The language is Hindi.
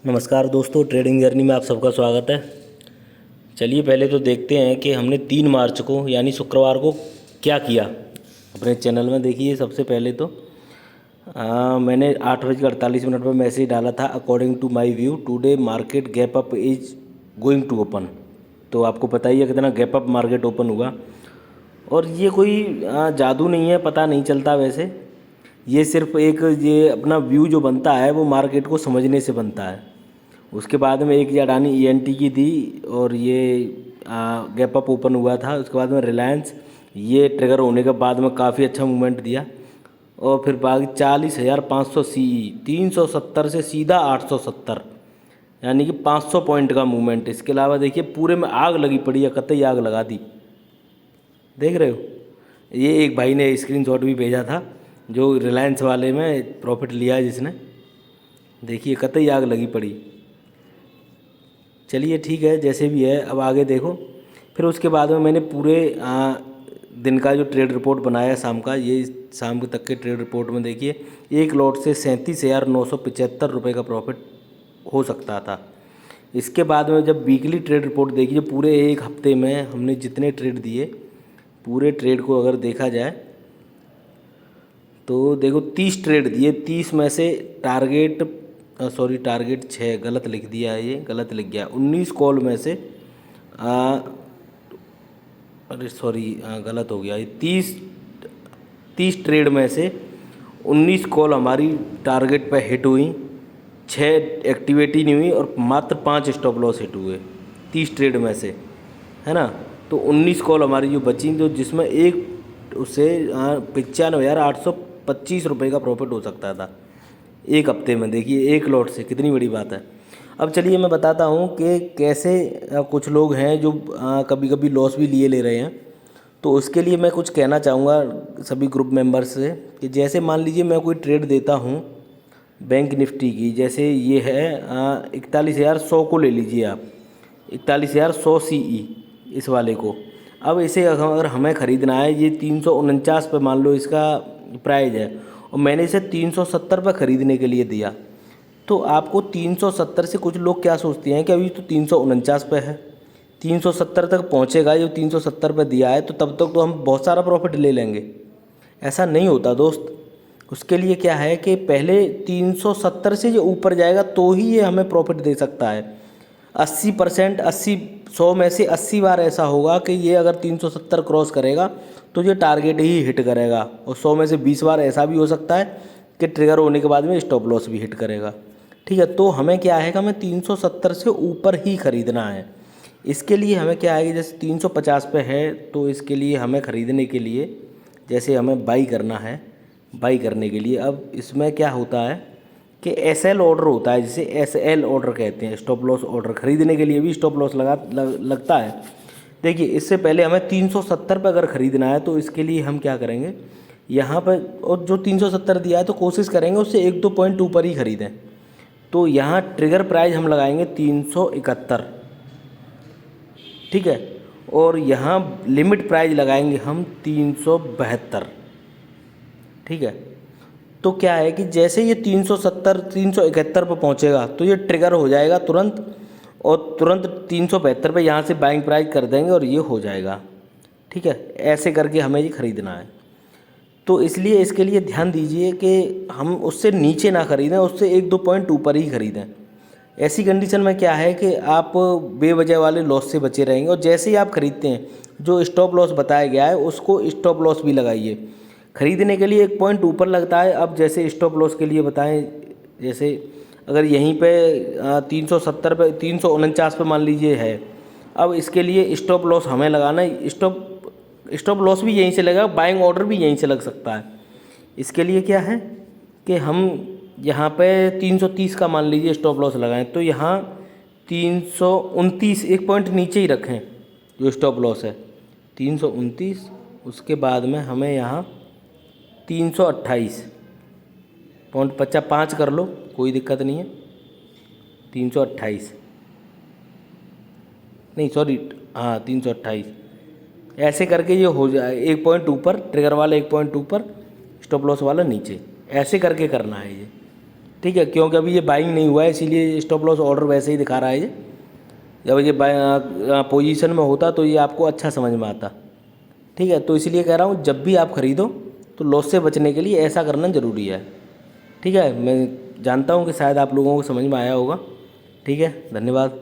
नमस्कार दोस्तों, ट्रेडिंग जर्नी में आप सबका स्वागत है। चलिए पहले तो देखते हैं कि हमने 3 मार्च को यानी शुक्रवार को क्या किया अपने चैनल में। देखिए सबसे पहले तो मैंने 8:48 पर मैसेज डाला था, according to my view today market gap up is going to open. तो आपको पता ही है कितना गैप अप मार्केट ओपन हुआ। और ये कोई जादू नहीं है, पता नहीं चलता वैसे। ये सिर्फ एक ये अपना व्यू जो बनता है वो मार्केट को समझने से बनता है। उसके बाद में एक अडानी ईएनटी की थी और ये गैप अप ओपन हुआ था। उसके बाद में रिलायंस, ये ट्रिगर होने के बाद में काफ़ी अच्छा मूवमेंट दिया। और फिर बाकी 40,500 सीई 370 से सीधा 870, यानी कि 500 पॉइंट का मूवमेंट। इसके अलावा देखिए पूरे में आग लगी पड़ी है, कतई आग लगा दी। देख रहे हो, ये एक भाई ने स्क्रीनशॉट भी भेजा था जो रिलायंस वाले में प्रॉफिट लिया है जिसने। देखिए कतई आग लगी पड़ी। चलिए ठीक है, जैसे भी है, अब आगे देखो। फिर उसके बाद में मैंने पूरे दिन का जो ट्रेड रिपोर्ट बनाया शाम का, ये शाम तक के ट्रेड रिपोर्ट में देखिए एक लॉट से 37,975 रुपये का प्रॉफिट हो सकता था। इसके बाद में जब वीकली ट्रेड रिपोर्ट देखिए, पूरे एक हफ्ते में हमने जितने ट्रेड दिए, पूरे ट्रेड को अगर देखा जाए तो देखो 30 ट्रेड दिए। 30 में से टारगेट 6 गलत लिख दिया है, ये गलत लिख गया। 19 कॉल में से गलत हो गया ये। 30 ट्रेड में से 19 कॉल हमारी टारगेट पे हिट हुई, 6 एक्टिवेट ही नहीं हुई और मात्र 5 स्टॉप लॉस हिट हुए 30 ट्रेड में से, है ना। तो 19 कॉल हमारी जो बची, तो जिसमें एक उससे 95,825 रुपये का प्रॉफिट हो सकता था एक हफ्ते में। देखिए एक लॉट से कितनी बड़ी बात है। अब चलिए मैं बताता हूँ कि कैसे कुछ लोग हैं जो कभी कभी लॉस भी लिए ले रहे हैं। तो उसके लिए मैं कुछ कहना चाहूँगा सभी ग्रुप मेंबर्स से कि जैसे मान लीजिए मैं कोई ट्रेड देता हूँ बैंक निफ्टी की, जैसे ये है 41,100 को ले लीजिए आप, 41,100 सीई इस वाले को। अब इसे अगर हमें ख़रीदना है, ये 349 पे मान लो इसका प्राइस है और मैंने इसे 370 पे ख़रीदने के लिए दिया। तो आपको 370 से, कुछ लोग क्या सोचते हैं कि अभी तो 349 पे है, 370 तक पहुंचेगा, जो 370 पे दिया है तो तब तक तो हम बहुत सारा प्रॉफिट ले लेंगे। ऐसा नहीं होता दोस्त। उसके लिए क्या है कि पहले 370 से जो ऊपर जाएगा तो ही ये हमें प्रॉफिट दे सकता है। 80%, 100 में से 80 बार ऐसा होगा कि ये अगर 370 क्रॉस करेगा तो ये टारगेट ही हिट करेगा, और 100 में से 20 बार ऐसा भी हो सकता है कि ट्रिगर होने के बाद में स्टॉप लॉस भी हिट करेगा। ठीक है, तो हमें क्या है कि हमें 370 से ऊपर ही ख़रीदना है। इसके लिए हमें क्या है कि जैसे 350 पे है तो इसके लिए हमें ख़रीदने के लिए जैसे हमें बाई करना है, बाई करने के लिए अब इसमें क्या होता है कि एसएल ऑर्डर होता है, जिसे एसएल ऑर्डर कहते हैं, स्टॉप लॉस ऑर्डर। ख़रीदने के लिए भी स्टॉप लॉस लगता है। देखिए इससे पहले हमें 370 पर अगर ख़रीदना है तो इसके लिए हम क्या करेंगे, यहाँ पर और जो 370 दिया है तो कोशिश करेंगे उससे 1-2 पॉइंट ऊपर ही ख़रीदें। तो यहाँ ट्रिगर प्राइस हम लगाएंगे 371, ठीक है, और यहाँ लिमिट प्राइस लगाएंगे हम 372, ठीक है। तो क्या है कि जैसे ये 370 371 पर पहुँचेगा तो ये ट्रिगर हो जाएगा तुरंत, और तुरंत 372 पे यहाँ से बाइंग प्राइस कर देंगे और ये हो जाएगा, ठीक है। ऐसे करके हमें ये ख़रीदना है। तो इसलिए इसके लिए ध्यान दीजिए कि हम उससे नीचे ना ख़रीदें, उससे 1-2 पॉइंट ऊपर ही ख़रीदें। ऐसी कंडीशन में क्या है कि आप बेवजह वाले लॉस से बचे रहेंगे। और जैसे ही आप ख़रीदते हैं, जो स्टॉप लॉस बताया गया है उसको स्टॉप लॉस भी लगाइए। ख़रीदने के लिए 1 पॉइंट ऊपर लगता है। अब जैसे स्टॉप लॉस के लिए बताएं, जैसे अगर यहीं पे 370 पे 349 पे मान लीजिए है, अब इसके लिए स्टॉप लॉस हमें लगाना है। स्टॉप लॉस भी यहीं से लगेगा, बाइंग ऑर्डर भी यहीं से लग सकता है। इसके लिए क्या है कि हम यहाँ पे 330 का मान लीजिए स्टॉप लॉस लगाएं, तो यहाँ 329 1 पॉइंट नीचे ही रखें जो स्टॉप लॉस है 329। उसके बाद में हमें यहाँ 328 पॉइंट 5 कर लो, कोई दिक्कत नहीं है। 328 नहीं, सॉरी, हाँ 328। ऐसे करके ये हो जाए 1 पॉइंट ऊपर ट्रिगर वाला, 1 पॉइंट ऊपर स्टॉप लॉस वाला नीचे, ऐसे करके करना है ये, ठीक है, क्योंकि अभी ये बाइंग नहीं हुआ है, इसीलिए स्टॉप लॉस ऑर्डर वैसे ही दिखा रहा है ये। जब ये पोजीशन में होता तो ये आपको अच्छा समझ में आता। ठीक है, तो इसलिए कह रहा हूँ जब भी आप खरीदो तो लॉस से बचने के लिए ऐसा करना ज़रूरी है। ठीक है, मैं जानता हूँ कि शायद आप लोगों को समझ में आया होगा। ठीक है, धन्यवाद।